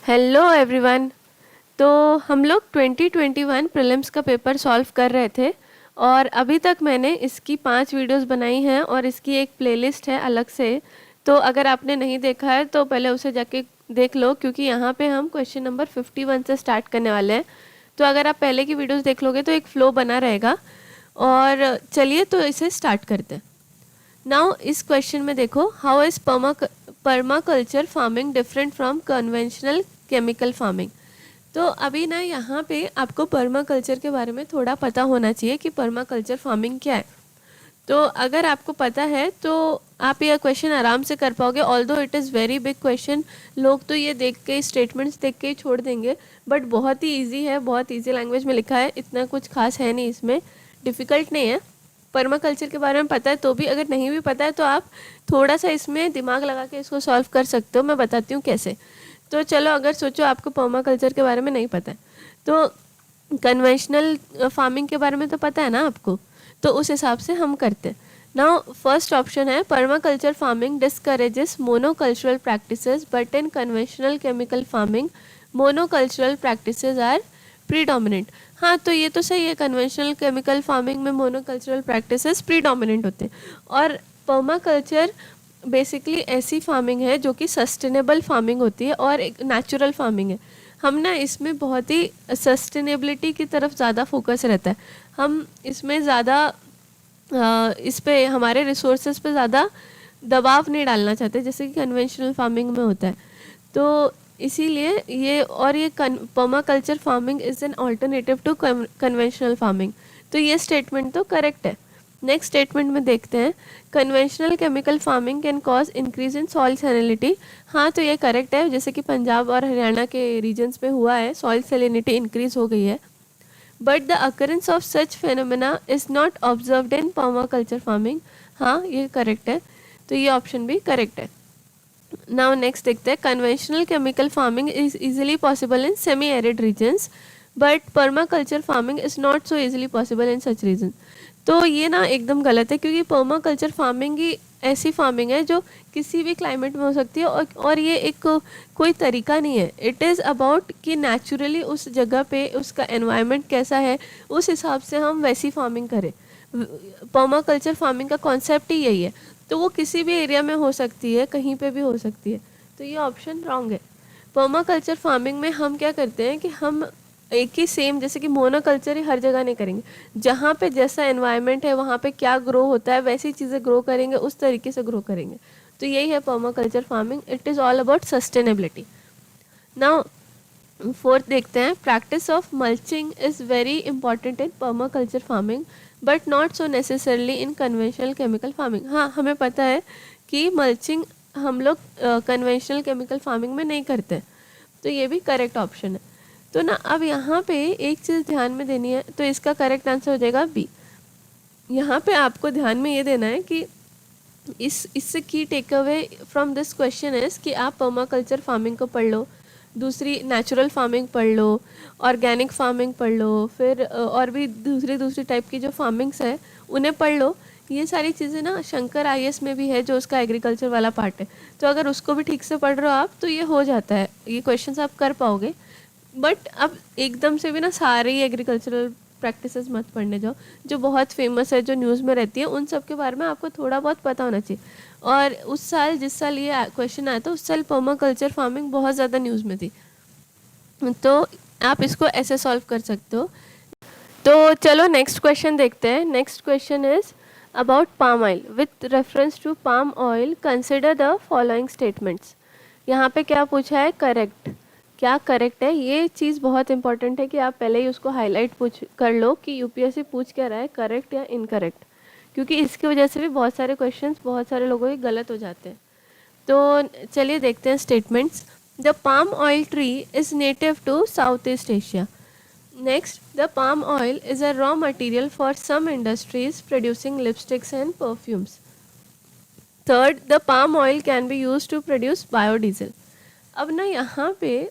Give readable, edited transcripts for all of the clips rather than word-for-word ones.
Hello everyone. तो हम लोग 2021 प्रीलिम्स का पेपर सॉल्व कर रहे थे और अभी तक मैंने इसकी 5 वीडियोस बनाई हैं और इसकी एक प्लेलिस्ट है अलग से। तो अगर आपने नहीं देखा है तो पहले उसे जाके देख लो, क्योंकि यहाँ पे हम क्वेश्चन नंबर 51 से स्टार्ट करने वाले हैं। तो अगर आप पहले की वीडियोस देख लोगे तो एक फ़्लो बना रहेगा। और चलिए तो इसे स्टार्ट करते हैं। नाउ इस क्वेश्चन में देखो, how is permaculture farming different from conventional chemical farming. तो अभी ना यहाँ पे आपको पर्माकल्चर के बारे में थोड़ा पता होना चाहिए कि पर्माकल्चर फार्मिंग क्या है। तो अगर आपको पता है तो आप यह क्वेश्चन आराम से कर पाओगे। Although it is very big question, लोग तो ये देख के स्टेटमेंट्स देख के ही छोड़ देंगे, बट बहुत ही ईजी है, बहुत ईजी लैंग्वेज में लिखा है, इतना कुछ खास है नहीं इसमें, डिफ़िकल्ट नहीं है। पर्माकल्चर के बारे में पता है तो भी, अगर नहीं भी पता है तो आप थोड़ा सा इसमें दिमाग लगा के इसको सॉल्व कर सकते हो। मैं बताती हूँ कैसे। तो चलो, अगर सोचो आपको पर्माकल्चर के बारे में नहीं पता है तो कन्वेंशनल फार्मिंग के बारे में तो पता है ना आपको, तो उस हिसाब से हम करते हैं। नाउ फर्स्ट ऑप्शन है, permaculture farming discourages monocultural practices but in conventional chemical farming monocultural practices are predominant. हाँ, तो ये तो सही है, कन्वेंशनल केमिकल फार्मिंग में मोनोकल्चरल प्रैक्टिसेस प्रीडोमिनेंट होते हैं। और पर्माकल्चर बेसिकली ऐसी फार्मिंग है जो कि सस्टेनेबल फार्मिंग होती है और एक नेचुरल फार्मिंग है। हम ना इसमें बहुत ही सस्टेनेबिलिटी की तरफ ज़्यादा फोकस रहता है। हम इसमें ज़्यादा इस पे हमारे रिसोर्सेज पे ज़्यादा दबाव नहीं डालना चाहते, जैसे कि कन्वेंशनल फार्मिंग में होता है। तो इसीलिए ये permaculture farming is an alternative to conventional farming. तो ये स्टेटमेंट तो करेक्ट है। नेक्स्ट स्टेटमेंट में देखते हैं, conventional chemical farming can cause increase in soil salinity. हाँ, तो ये करेक्ट है, जैसे कि पंजाब और हरियाणा के रीजन्स में हुआ है, सॉइल सैलिनिटी इंक्रीज हो गई है। But the occurrence of such phenomena is not observed in permaculture farming. हाँ, ये करेक्ट है, तो ये ऑप्शन भी करेक्ट है। नाउ नेक्स्ट देखते हैं, conventional chemical farming is easily possible in semi arid regions but permaculture farming is not so easily possible in such region. तो ये ना एकदम गलत है, क्योंकि पर्माकल्चर फार्मिंग ही ऐसी फार्मिंग है जो किसी भी क्लाइमेट में हो सकती है और ये एक कोई तरीका नहीं है। इट इज़ अबाउट कि नेचुरली उस जगह पे उसका एनवायरनमेंट कैसा है, उस हिसाब से हम वैसी फार्मिंग करें। पर्माकल्चर फार्मिंग का कॉन्सेप्ट ही यही है। तो वो किसी भी एरिया में हो सकती है, कहीं पे भी हो सकती है। तो ये ऑप्शन रॉन्ग है। पर्माकल्चर फार्मिंग में हम क्या करते हैं कि हम एक ही सेम, जैसे कि मोनोकल्चर ही हर जगह नहीं करेंगे, जहाँ पे जैसा एनवायरनमेंट है वहाँ पे क्या ग्रो होता है वैसी चीज़ें ग्रो करेंगे, उस तरीके से ग्रो करेंगे। तो यही है permaculture farming, it is all about sustainability. Now fourth देखते हैं, practice of mulching is very important in permaculture farming but not so necessarily in conventional chemical farming. हाँ, हमें पता है कि मल्चिंग हम लोग कन्वेंशनल केमिकल फार्मिंग में नहीं करते, तो ये भी करेक्ट ऑप्शन है। तो ना अब यहाँ पे एक चीज़ ध्यान में देनी है, तो इसका करेक्ट आंसर हो जाएगा बी। यहाँ पे आपको ध्यान में ये देना है कि इससे key takeaway from this question is कि आप पर्माकल्चर फार्मिंग को पढ़ लो, दूसरी नेचुरल फार्मिंग पढ़ लो, ऑर्गेनिक फार्मिंग पढ़ लो, फिर और भी दूसरी टाइप की जो फार्मिंग्स है उन्हें पढ़ लो। ये सारी चीज़ें ना शंकर आईएएस में भी है, जो उसका एग्रीकल्चर वाला पार्ट है। तो अगर उसको भी ठीक से पढ़ रहे हो आप तो ये हो जाता है, ये क्वेश्चंस आप कर पाओगे। बट अब एकदम से भी ना सारे ही एग्रीकल्चरल प्रैक्टिसेस मत पढ़ने जाओ। जो बहुत फेमस है, जो न्यूज़ में रहती है, उन सब के बारे में आपको थोड़ा बहुत पता होना चाहिए। और उस साल, जिस साल ये क्वेश्चन आया था, उस साल पर्माकल्चर फार्मिंग बहुत ज़्यादा न्यूज़ में थी, तो आप इसको ऐसे सॉल्व कर सकते हो। तो चलो नेक्स्ट क्वेश्चन देखते हैं। Next question is about palm oil. With reference to palm oil consider the following statements. यहाँ पे क्या पूछा है, करेक्ट, क्या करेक्ट है। ये चीज़ बहुत इंपॉर्टेंट है कि आप पहले ही उसको हाईलाइट कर लो कि यूपीएससी पूछ क्या रहा है, करेक्ट या इनकरेक्ट, क्योंकि इसकी वजह से भी बहुत सारे क्वेश्चंस बहुत सारे लोगों के गलत हो जाते हैं। तो चलिए देखते हैं statements. The palm oil tree is native to South East Asia. Next, the palm oil is a raw material for some industries producing lipsticks and perfumes. Third, the palm oil can be use to produce biodiesel. अब ना यहाँ पे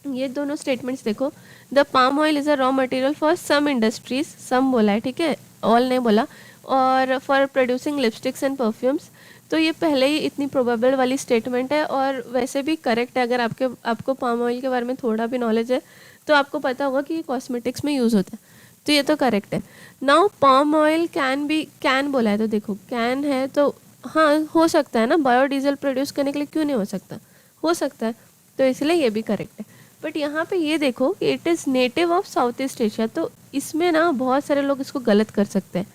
ये दोनों statements देखो, the palm oil is a raw material for some industries, some बोला है, ठीक है, ऑल नहीं बोला, और for producing lipsticks and perfumes. तो ये पहले ही इतनी प्रोबेबल वाली स्टेटमेंट है और वैसे भी करेक्ट है। अगर आपको पाम ऑयल के बारे में थोड़ा भी नॉलेज है तो आपको पता होगा कि ये कॉस्मेटिक्स में यूज़ होता है, तो ये तो करेक्ट है। नाउ पाम ऑयल कैन बोला है, तो देखो कैन है तो हाँ हो सकता है ना, बायोडीजल प्रोड्यूस करने के लिए क्यों नहीं हो सकता है, तो इसलिए ये भी करेक्ट है। बट यहाँ पे ये देखो कि it is native of south East Asia, तो इसमें ना बहुत सारे लोग इसको गलत कर सकते हैं,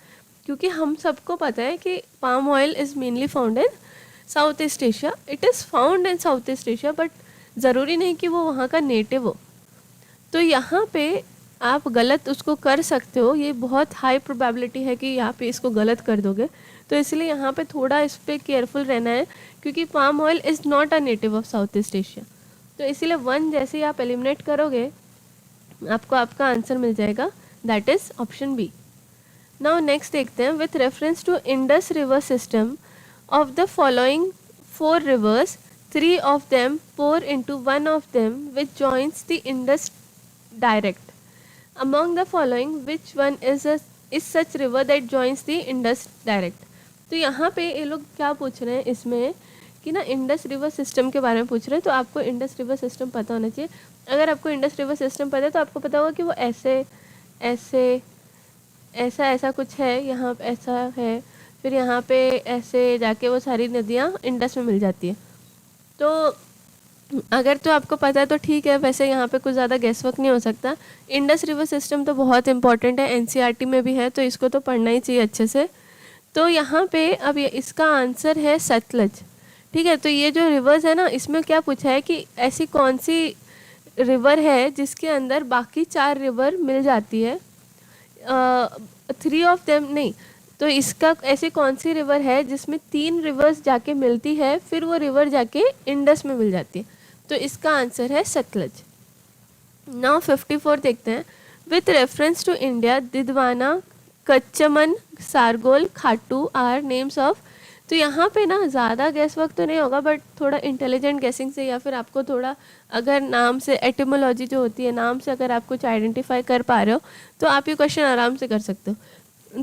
क्योंकि हम सबको पता है कि palm oil is mainly found in south East Asia. It is found in south East Asia, but ज़रूरी नहीं कि वो वहाँ का नेटिव हो। तो यहाँ पे आप गलत उसको कर सकते हो, ये बहुत हाई प्रोबेबिलिटी है कि यहाँ पे इसको गलत कर दोगे, तो इसलिए यहाँ पे थोड़ा इस पर केयरफुल रहना है, क्योंकि palm oil is not a native of south East Asia. तो इसीलिए 1 जैसे ही आप एलिमिनेट करोगे आपको आपका आंसर मिल जाएगा, that is option B. Now next देखते हैं, with reference to Indus river system of the following 4 rivers 3 of them pour into one of them which joins the Indus direct. Among the following, which one is such river that joins the Indus direct? तो यहाँ पे ये लोग क्या पूछ रहे हैं इसमें कि ना इंडस रिवर सिस्टम के बारे में पूछ रहे हैं, तो आपको इंडस रिवर सिस्टम पता होना चाहिए। अगर आपको इंडस रिवर सिस्टम पता है तो आपको पता होगा कि वो ऐसे ऐसे ऐसा ऐसा कुछ है, यहाँ ऐसा है, फिर यहाँ पे ऐसे जाके वो सारी नदियाँ इंडस में मिल जाती है। तो अगर तो आपको पता है तो ठीक है, वैसे यहाँ पे कुछ ज़्यादा गैस वर्क नहीं हो सकता। इंडस रिवर सिस्टम तो बहुत इंपॉर्टेंट है, एनसीईआरटी में भी है, तो इसको तो पढ़ना ही चाहिए अच्छे से। तो यहाँ पे अब इसका आंसर है सतलज। ठीक है, तो ये जो रिवर्स है ना, इसमें क्या पूछा है कि ऐसी कौन सी रिवर है जिसके अंदर बाकी 4 रिवर मिल जाती है, 3 of them नहीं, तो इसका ऐसी कौन सी रिवर है जिसमें 3 रिवर्स जाके मिलती है, फिर वो रिवर जाके इंडस में मिल जाती है, तो इसका आंसर है सतलज। नाउ 54 देखते हैं, with reference to India Didwana, Kuchaman, Sargol, Khatu are names of. तो यहाँ पे ना ज़्यादा गैस वर्क तो नहीं होगा, बट थोड़ा इंटेलिजेंट गैसिंग से, या फिर आपको थोड़ा अगर नाम से एटिमोलॉजी जो होती है, नाम से अगर आप कुछ आइडेंटिफाई कर पा रहे हो तो आप ये क्वेश्चन आराम से कर सकते हो।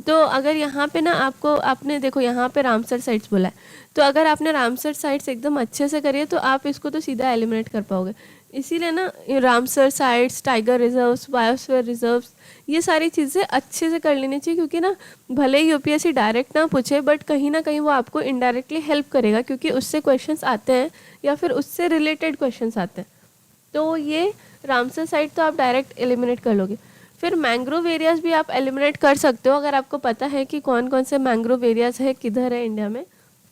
तो अगर यहाँ पे ना आपने देखो यहाँ पे रामसर साइट्स बोला है, तो अगर आपने रामसर साइट्स एकदम अच्छे से करी है तो आप इसको तो सीधा एलिमिनेट कर पाओगे। इसीलिए ना Ramsar sites, tiger reserves, biosphere reserves, ये सारी चीज़ें अच्छे से कर लेनी चाहिए, क्योंकि ना भले ही यूपीएससी डायरेक्ट ना पूछे, बट कहीं ना कहीं वो आपको इनडायरेक्टली हेल्प करेगा, क्योंकि उससे क्वेश्चंस आते हैं या फिर उससे रिलेटेड क्वेश्चंस आते हैं। तो ये रामसर साइट तो आप डायरेक्ट एलिमिनेट कर लोगे। फिर मैंग्रोव एरियाज़ भी आप एलिमिनेट कर सकते हो, अगर आपको पता है कि कौन कौन से मैंग्रोव एरियाज़ है, किधर है इंडिया में,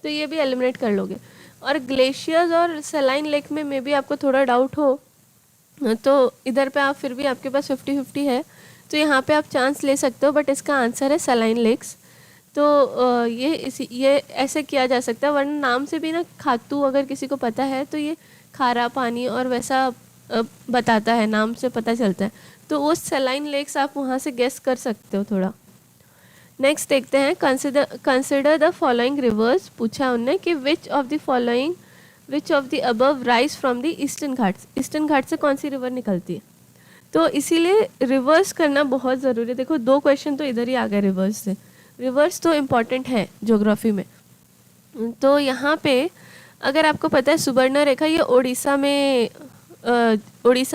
तो ये भी एलिमिनेट कर लोगे। और ग्लेशियर्स और सेलाइन लेक में भी आपको थोड़ा डाउट हो तो इधर पे आप फिर भी आपके पास 50-50 है, तो यहाँ पे आप चांस ले सकते हो, बट इसका आंसर है सेलाइन लेक्स। तो ये ऐसे किया जा सकता है, वरना नाम से भी ना खातू अगर किसी को पता है तो ये खारा पानी और वैसा बताता है, नाम से पता चलता है, तो वो सेलाइन लेक्स आप वहाँ से गेस कर सकते हो थोड़ा। नेक्स्ट देखते हैं, कंसिडर द फॉलोइंग रिवर्स। पूछा उनने कि which of the above rise from the eastern Ghats. Eastern Ghat से कौन सी रिवर निकलती है, तो इसीलिए रिवर्स करना बहुत ज़रूरी है। देखो 2 क्वेश्चन तो इधर ही आ गए रिवर्स से, रिवर्स तो इम्पॉर्टेंट है ज्योग्राफी में। तो यहाँ पे अगर आपको पता है सुबर्ण रेखा ये उड़ीसा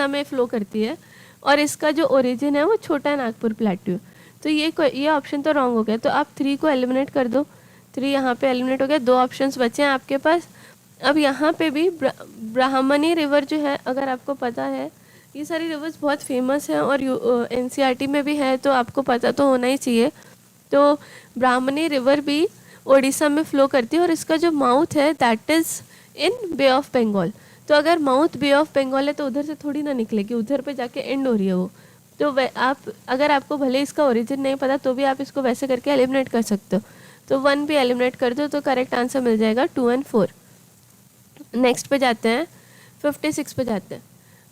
में फ़्लो करती है, और इसका जो ओरिजिन है वो छोटा नागपुर प्लेट्यू। तो ये ऑप्शन तो रॉन्ग हो गया, तो आप 3 को एलिमिनेट कर दो। 3 यहाँ पे एलिमिनेट हो गया, 2 ऑप्शंस बचे हैं आपके पास। अब यहाँ पे भी ब्राह्मणी रिवर जो है, अगर आपको पता है, ये सारी रिवर्स बहुत फेमस हैं और एनसीईआरटी में भी है, तो आपको पता तो होना ही चाहिए। तो ब्राह्मणी रिवर भी उड़ीसा में फ़्लो करती है, और इसका जो माउथ है that is in bay of Bengal. तो अगर माउथ बे ऑफ बंगाल है तो उधर से थोड़ी ना निकलेगी, उधर पे जाके एंड हो रही है वो। तो अगर आपको भले इसका ओरिजिन नहीं पता तो भी आप इसको वैसे करके एलिमिनेट कर सकते हो। तो 1 भी एलिमिनेट कर दो तो करेक्ट आंसर मिल जाएगा 2 और 4। नेक्स्ट पे जाते हैं, 56 पे जाते हैं।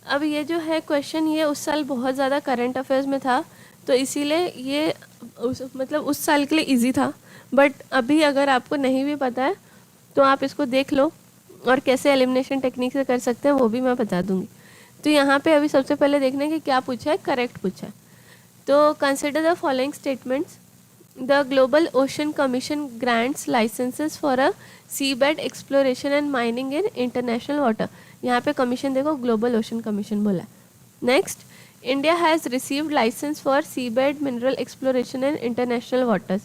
अब ये जो है क्वेश्चन, ये उस साल बहुत ज़्यादा करंट अफेयर्स में था, तो इसीलिए ये उस साल के लिए इजी था। बट अभी अगर आपको नहीं भी पता है तो आप इसको देख लो, और कैसे एलिमिनेशन टेक्निक से कर सकते हैं वो भी मैं बता दूंगी। तो यहाँ पे अभी सबसे पहले देखना है कि क्या पूछा है, करेक्ट पूछा है। तो consider the following statements, The Global Ocean Commission grants licenses for a seabed exploration and mining in international water. यहाँ पे कमीशन देखो, ग्लोबल ओशन कमीशन बोला है. Next, India has received licence for seabed mineral exploration in international waters.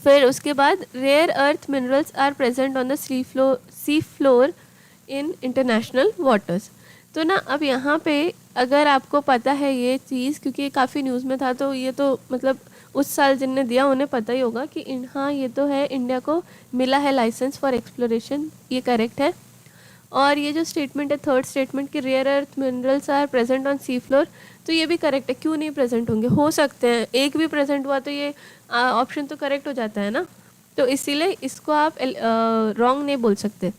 फिर उसके बाद rare earth minerals are present on the sea floor in international waters. तो ना अब यहाँ पे अगर आपको पता है ये चीज़, क्योंकि ये काफ़ी न्यूज़ में था, तो ये तो मतलब उस साल जिनने दिया उन्हें पता ही होगा कि हाँ ये तो है, इंडिया को मिला है लाइसेंस फॉर एक्सप्लोरेशन, ये करेक्ट है. और ये जो स्टेटमेंट है, थर्ड स्टेटमेंट कि rare earth minerals are present on sea floor, तो ये भी करेक्ट है. क्यों नहीं प्रेजेंट होंगे, हो सकते हैं, एक भी प्रेजेंट हुआ तो ये ऑप्शन तो करेक्ट हो जाता है ना. तो इसीलिए इसको आप रॉन्ग नहीं बोल सकते.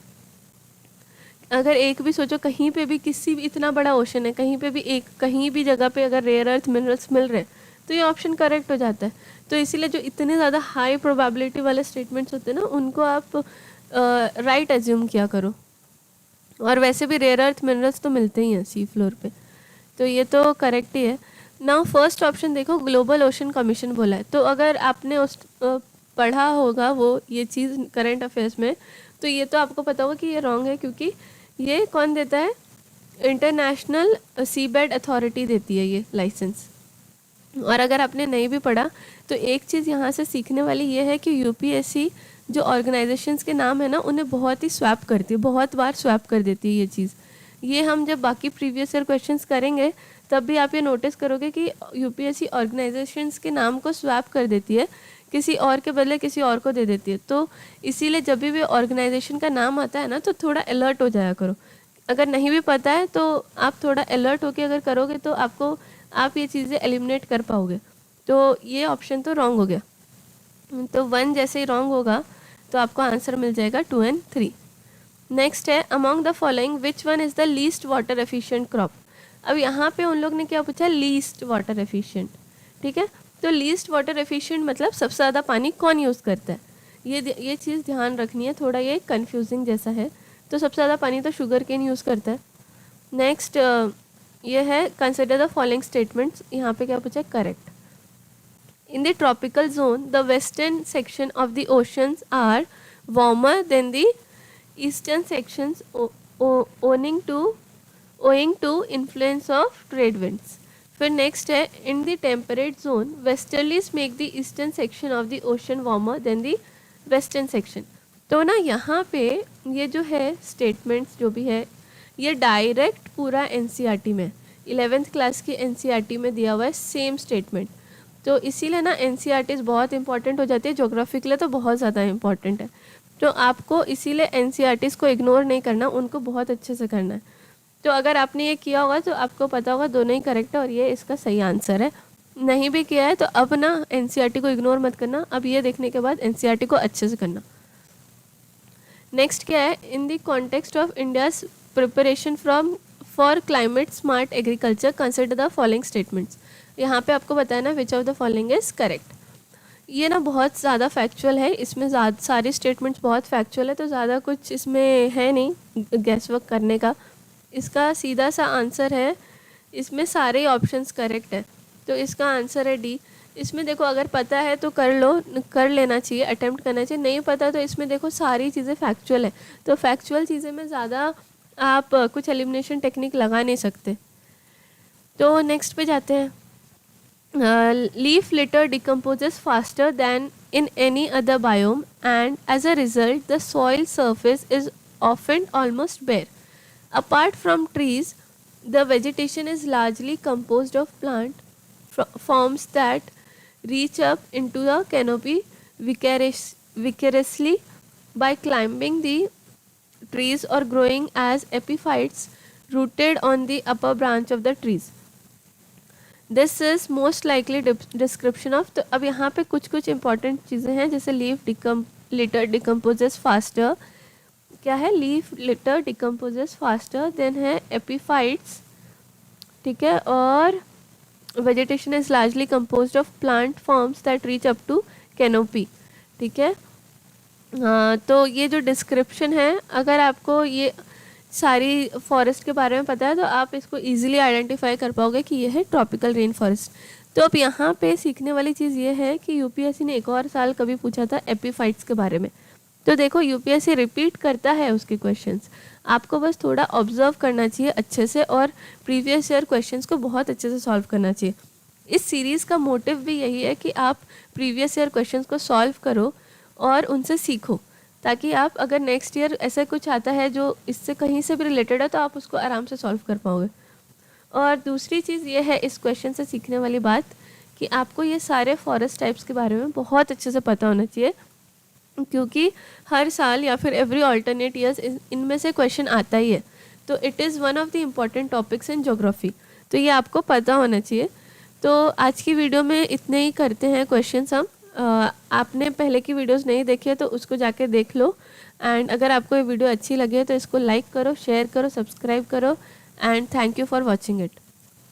अगर एक भी सोचो, कहीं पे भी किसी भी, इतना बड़ा ओशन है, कहीं पे भी कहीं भी जगह पे अगर रेयर अर्थ मिनरल्स मिल रहे हैं तो ये ऑप्शन करेक्ट हो जाता है. तो इसीलिए जो इतने ज़्यादा हाई प्रोबेबिलिटी वाले स्टेटमेंट्स होते हैं ना, उनको आप राइट एज्यूम किया करो. और वैसे भी रेयर अर्थ मिनरल्स तो मिलते ही हैं सी फ्लोर पे, तो ये तो करेक्ट ही है. नाउ फर्स्ट ऑप्शन देखो, ग्लोबल ओशन कमीशन बोला है. तो अगर आपने उस पढ़ा होगा वो ये चीज़ करंट अफेयर्स में, तो ये तो आपको पता होगा कि ये रॉन्ग है, क्योंकि ये कौन देता है, इंटरनेशनल सीबेड अथॉरिटी देती है ये लाइसेंस. और अगर आपने नहीं भी पढ़ा तो एक चीज़ यहाँ से सीखने वाली ये है कि यूपीएससी जो ऑर्गेनाइजेशंस के नाम है ना, उन्हें बहुत ही स्वैप करती है, बहुत बार स्वैप कर देती है ये चीज़. ये हम जब बाकी प्रीवियस ईयर क्वेश्चंस करेंगे तब भी आप ये नोटिस करोगे कि यूपीएससी ऑर्गेनाइजेशंस के नाम को स्वैप कर देती है, किसी और के बदले किसी और को दे देती है. तो इसीलिए जब भी ऑर्गेनाइजेशन का नाम आता है ना, तो थोड़ा अलर्ट हो जाया करो. अगर नहीं भी पता है तो आप थोड़ा अलर्ट होकर अगर करोगे तो आप ये चीज़ें एलिमिनेट कर पाओगे. तो ये ऑप्शन तो रॉन्ग हो गया. तो 1 जैसे ही रॉन्ग होगा तो आपको आंसर मिल जाएगा 2 और 3. नेक्स्ट है, among the following which one is the least water efficient crop. अब यहाँ पे उन लोग ने क्या पूछा, लीस्ट वाटर एफिशिएंट. ठीक है, तो लीस्ट वाटर एफिशिएंट मतलब सबसे ज़्यादा पानी कौन यूज़ करता है, ये चीज़ ध्यान रखनी है. थोड़ा ये कन्फ्यूजिंग जैसा है. तो सबसे ज़्यादा पानी तो शुगर केन यूज़ करता है. नेक्स्ट ये है, कंसिडर द फॉलोइंग स्टेटमेंट्स. यहाँ पे क्या पूछा, correct. In the tropical zone, the western section of the oceans are warmer than the eastern sections owing to influence of trade winds. फिर next है, in the temperate zone, westerlies make the eastern section of the ocean warmer than the western section. तो ना यहाँ पे ये जो है statements जो भी है, ये डायरेक्ट पूरा एनसीईआरटी में 11th क्लास की एनसीईआरटी में दिया हुआ है सेम स्टेटमेंट. तो इसीलिए ना एनसीईआरटीज़ बहुत इंपॉर्टेंट हो जाती है, ज्योग्राफी के लिए तो बहुत ज़्यादा इंपॉर्टेंट है. तो आपको इसीलिए एनसीईआरटीज़ को इग्नोर नहीं करना, उनको बहुत अच्छे से करना है. तो अगर आपने ये किया होगा तो आपको पता होगा दोनों ही करेक्ट है और ये इसका सही आंसर है. नहीं भी किया है तो अब ना एनसीईआरटी को इग्नोर मत करना, अब ये देखने के बाद एनसीईआरटी को अच्छे से करना. नेक्स्ट क्या है, in the context of India's preparation for climate smart agriculture consider the following statements. यहाँ पे आपको बताया ना विच of the following is correct. ये ना बहुत ज़्यादा फैक्चुअल है, इसमें सारी स्टेटमेंट्स बहुत फैक्चुअल है, तो ज़्यादा कुछ इसमें है नहीं गैस वर्क करने का. इसका सीधा सा आंसर है, इसमें सारे ऑप्शंस करेक्ट है, तो इसका आंसर है डी. इसमें देखो अगर पता है तो कर लेना चाहिए, अटेम्प्ट करना चाहिए. नहीं पता तो इसमें देखो सारी चीज़ें फैक्चुअल है, तो फैक्चुअल चीज़ें में ज़्यादा आप कुछ एलिमिनेशन टेक्निक लगा नहीं सकते. तो नेक्स्ट पे जाते हैं. Leaf litter decomposes faster than in any other biome, and as a result the soil surface is often almost bare. Apart from trees, the vegetation is largely composed of plant forms that reach up into the canopy vicariously by climbing the trees or growing as epiphytes rooted on the upper branch of the trees. This is most likely description of. तो अब यहाँ पे कुछ कुछ important चीज़ें हैं, जैसे litre decomposes faster. क्या है, leaf litter decomposes faster. Then है एपीफाइट्स, ठीक है, और vegetation is largely composed of plant forms that reach up to canopy. ठीक है, तो ये जो डिस्क्रिप्शन है, अगर आपको ये सारी फॉरेस्ट के बारे में पता है तो आप इसको इजीली आइडेंटिफाई कर पाओगे कि ये है ट्रॉपिकल रेन फॉरेस्ट. तो अब यहाँ पे सीखने वाली चीज़ ये है कि यूपीएससी ने एक और साल कभी पूछा था एपीफाइट्स के बारे में। तो देखो यूपीएससी रिपीट करता है उसके क्वेश्चंस, आपको बस थोड़ा ऑब्जर्व करना चाहिए अच्छे से और प्रीवियस ईयर क्वेश्चंस को बहुत अच्छे से सॉल्व करना चाहिए। इस सीरीज़ का मोटिव भी यही है कि आप प्रीवियस ईयर क्वेश्चंस को सॉल्व करो और उनसे सीखो, ताकि आप अगर नेक्स्ट ईयर ऐसा कुछ आता है जो इससे कहीं से भी रिलेटेड है तो आप उसको आराम से सॉल्व कर पाओगे। और दूसरी चीज़ ये है इस क्वेश्चन से सीखने वाली बात कि आपको ये सारे फॉरेस्ट टाइप्स के बारे में बहुत अच्छे से पता होना चाहिए, क्योंकि हर साल या फिर एवरी ऑल्टरनेट ईयर्स इनमें से क्वेश्चन आता ही है। तो it is one of the important topics in geography, तो ये आपको पता होना चाहिए। तो आज की वीडियो में इतने ही करते हैं क्वेश्चंस हम। आपने पहले की वीडियोस नहीं देखी है तो उसको जाके देख लो। एंड अगर आपको ये वीडियो अच्छी लगे तो इसको लाइक करो, शेयर करो, सब्सक्राइब करो and thank you for watching it.